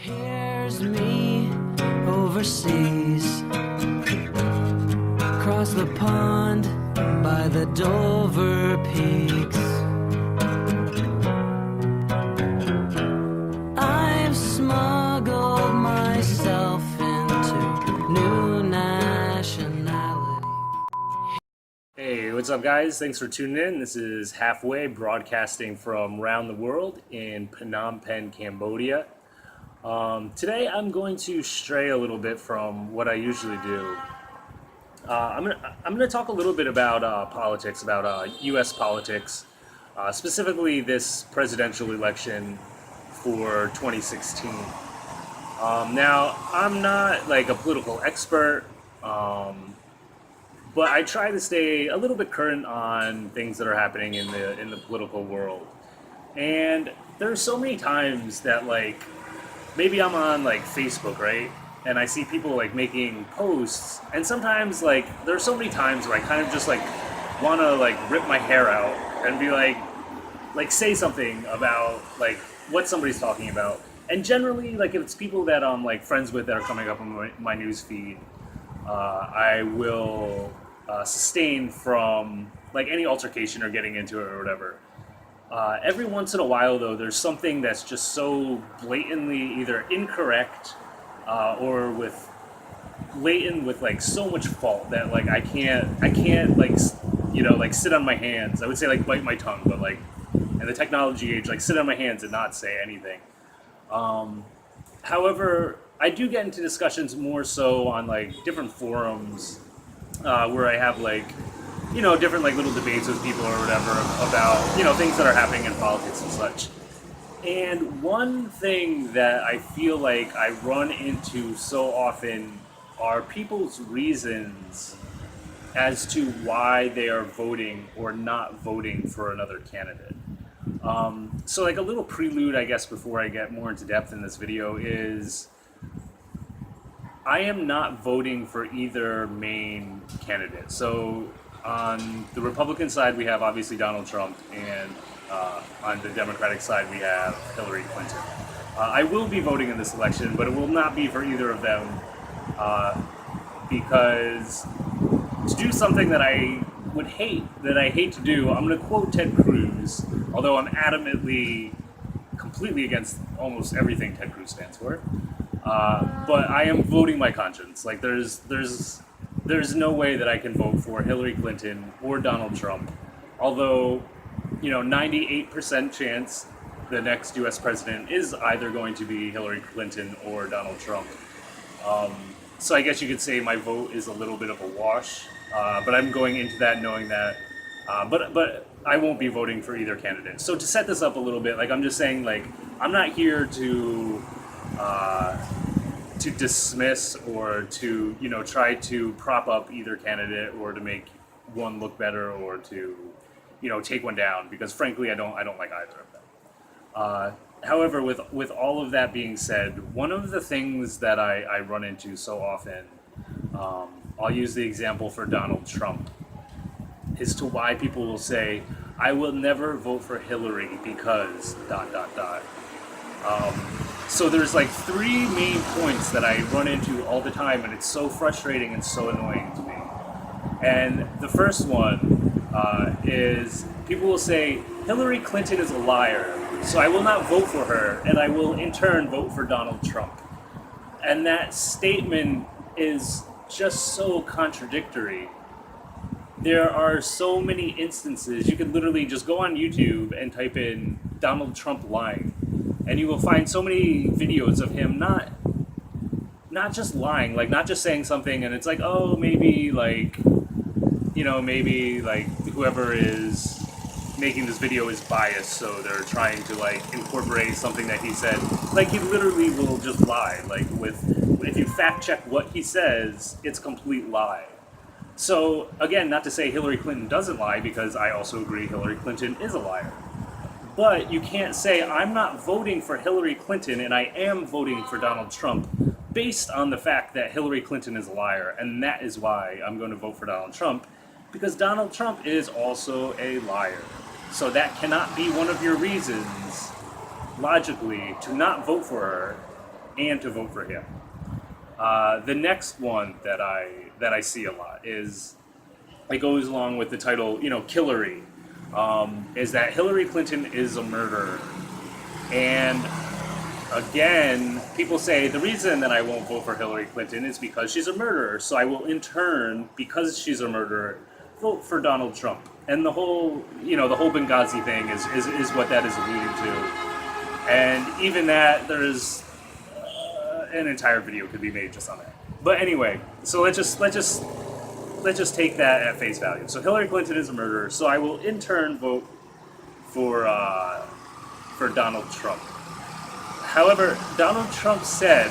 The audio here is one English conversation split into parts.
Here's me overseas, across the pond by the Dover peaks. I've smuggled myself into new nationality. Hey, what's up, guys? Thanks for tuning in. This is Halfway, broadcasting from around the world in Phnom Penh, Cambodia. Today I'm going to stray a little bit from what I usually do. I'm gonna talk a little bit about politics, about U.S. politics, specifically this presidential election for 2016. Now, I'm not like a political expert, but I try to stay a little bit current on things that are happening in the political world. And there's so many times that maybe I'm on Facebook, right? And I see people making posts, and sometimes there's so many times where I kind of just want to rip my hair out and be like say something about what somebody's talking about. And generally, if it's people that I'm friends with that are coming up on my news feed, I will sustain from any altercation or getting into it or whatever. Every once in a while, though, there's something that's just so blatantly either incorrect or with blatant with so much fault that I can't sit on my hands. I would say bite my tongue, but in the technology age, sit on my hands and not say anything. However, I do get into discussions more so on different forums where I have different little debates with people or whatever about things that are happening in politics and such. And one thing that I feel I run into so often are people's reasons as to why they are voting or not voting for another candidate. So a little prelude, I guess, before I get more into depth in this video is I am not voting for either main candidate. So on the Republican side, we have obviously Donald Trump, and on the Democratic side, we have Hillary Clinton. I will be voting in this election, but it will not be for either of them because to do something that I hate to do, I'm going to quote Ted Cruz, although I'm adamantly, completely against almost everything Ted Cruz stands for. But I am voting my conscience. There's no way that I can vote for Hillary Clinton or Donald Trump. Although, 98% chance the next U.S. president is either going to be Hillary Clinton or Donald Trump. So I guess you could say my vote is a little bit of a wash. But I'm going into that knowing that. But I won't be voting for either candidate. So to set this up a little bit, I'm just saying, I'm not here to dismiss or to try to prop up either candidate or to make one look better or to take one down, because frankly I don't like either of them. However, with all of that being said, one of the things that I run into so often, I'll use the example for Donald Trump, as to why people will say, I will never vote for Hillary because ... So there's three main points that I run into all the time, and it's so frustrating and so annoying to me. And the first one is people will say, Hillary Clinton is a liar, so I will not vote for her, and I will in turn vote for Donald Trump. And that statement is just so contradictory. There are so many instances. You could literally just go on YouTube and type in Donald Trump lying, and you will find so many videos of him not just lying, not just saying something and it's oh, maybe maybe whoever is making this video is biased, so they're trying to incorporate something that he said. He literally will just lie. If you fact check what he says, it's a complete lie. So again, not to say Hillary Clinton doesn't lie, because I also agree Hillary Clinton is a liar. But you can't say I'm not voting for Hillary Clinton and I am voting for Donald Trump based on the fact that Hillary Clinton is a liar, and that is why I'm going to vote for Donald Trump, because Donald Trump is also a liar. So that cannot be one of your reasons, logically, to not vote for her, and to vote for him. The next one that I see a lot is, it goes along with the title, Killary, is that Hillary Clinton is a murderer. And again, people say the reason that I won't vote for Hillary Clinton is because she's a murderer. So I will in turn, because she's a murderer, vote for Donald Trump. And the whole Benghazi thing is what that is alluding to. And even that, there's an entire video could be made just on that. But anyway, so let's just take that at face value. So Hillary Clinton is a murderer. So I will in turn vote for Donald Trump. However, Donald Trump said,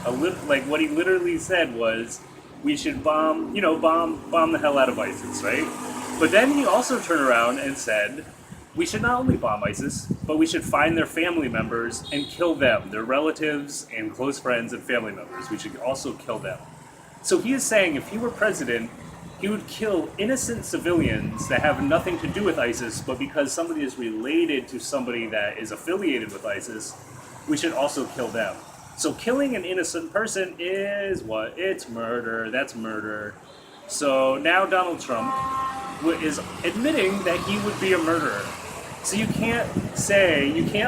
what he literally said was, we should bomb the hell out of ISIS, right? But then he also turned around and said, we should not only bomb ISIS, but we should find their family members and kill them, their relatives and close friends and family members. We should also kill them. So he is saying if he were president, he would kill innocent civilians that have nothing to do with ISIS, but because somebody is related to somebody that is affiliated with ISIS, we should also kill them. So killing an innocent person is what? It's murder. That's murder. So now Donald Trump is admitting that he would be a murderer. So you can't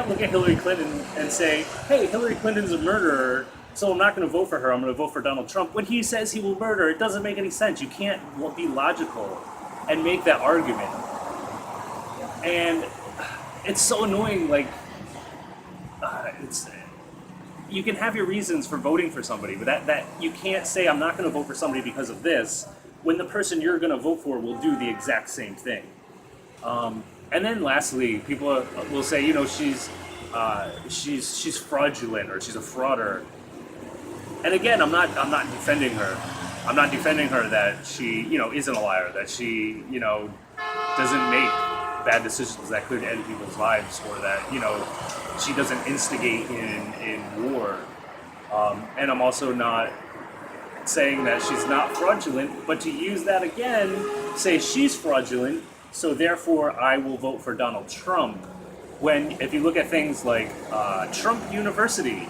look at Hillary Clinton and say, hey, Hillary Clinton's a murderer, so I'm not going to vote for her, I'm going to vote for Donald Trump. When he says he will murder, it doesn't make any sense. You can't be logical and make that argument. And it's so annoying, you can have your reasons for voting for somebody, but that you can't say I'm not going to vote for somebody because of this, when the person you're going to vote for will do the exact same thing. And then lastly, people will say, she's fraudulent or she's a frauder. And again, I'm not defending her. I'm not defending her that she, isn't a liar, that she, doesn't make bad decisions that could end people's lives, or that, she doesn't instigate in war. And I'm also not saying that she's not fraudulent, but to use that again, say she's fraudulent, so therefore I will vote for Donald Trump, when if you look at things like Trump University,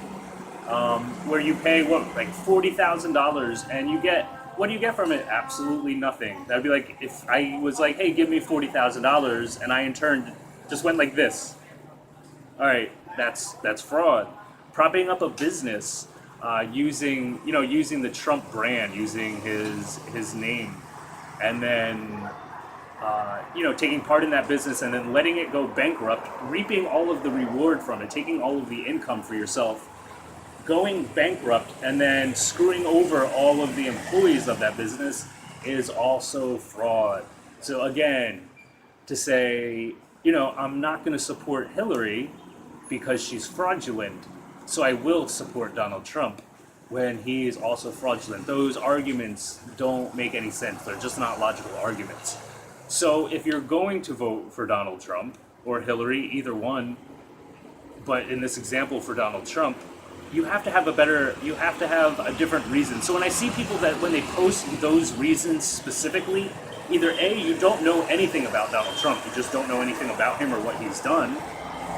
where you pay $40,000 and you get, what do you get from it? Absolutely nothing. That'd be like if I was like, hey, give me $40,000, and I in turn just went like this. All right, that's fraud. Propping up a business using the Trump brand, using his name, and then taking part in that business and then letting it go bankrupt, reaping all of the reward from it, taking all of the income for yourself, going bankrupt, and then screwing over all of the employees of that business is also fraud. So again, to say, I'm not going to support Hillary because she's fraudulent, so I will support Donald Trump when he is also fraudulent. Those arguments don't make any sense. They're just not logical arguments. So if you're going to vote for Donald Trump or Hillary, either one, but in this example for Donald Trump, you have to have a different reason. So when I see people that when they post those reasons specifically, either A, you don't know anything about Donald Trump, you just don't know anything about him or what he's done,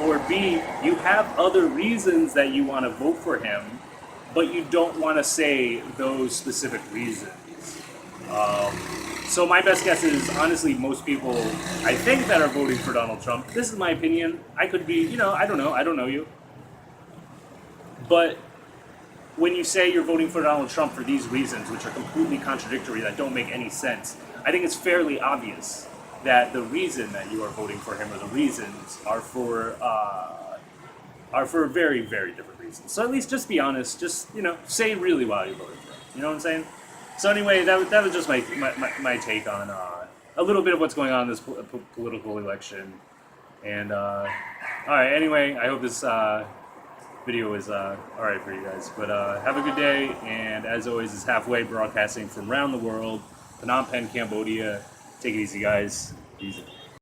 or B, you have other reasons that you want to vote for him, but you don't want to say those specific reasons. So my best guess is, honestly, most people, I think, that are voting for Donald Trump, this is my opinion, I could be, I don't know you. But when you say you're voting for Donald Trump for these reasons, which are completely contradictory, that don't make any sense, I think it's fairly obvious that the reason that you are voting for him, or the reasons, are for very, very different reasons. So at least just be honest, just, say really why you're voting for him. You know what I'm saying? So anyway, that was just my take on a little bit of what's going on in this political election. And, alright, anyway, I hope this video is alright for you guys. But have a good day, and as always, it's Halfway, broadcasting from around the world, Phnom Penh, Cambodia. Take it easy, guys. Easy.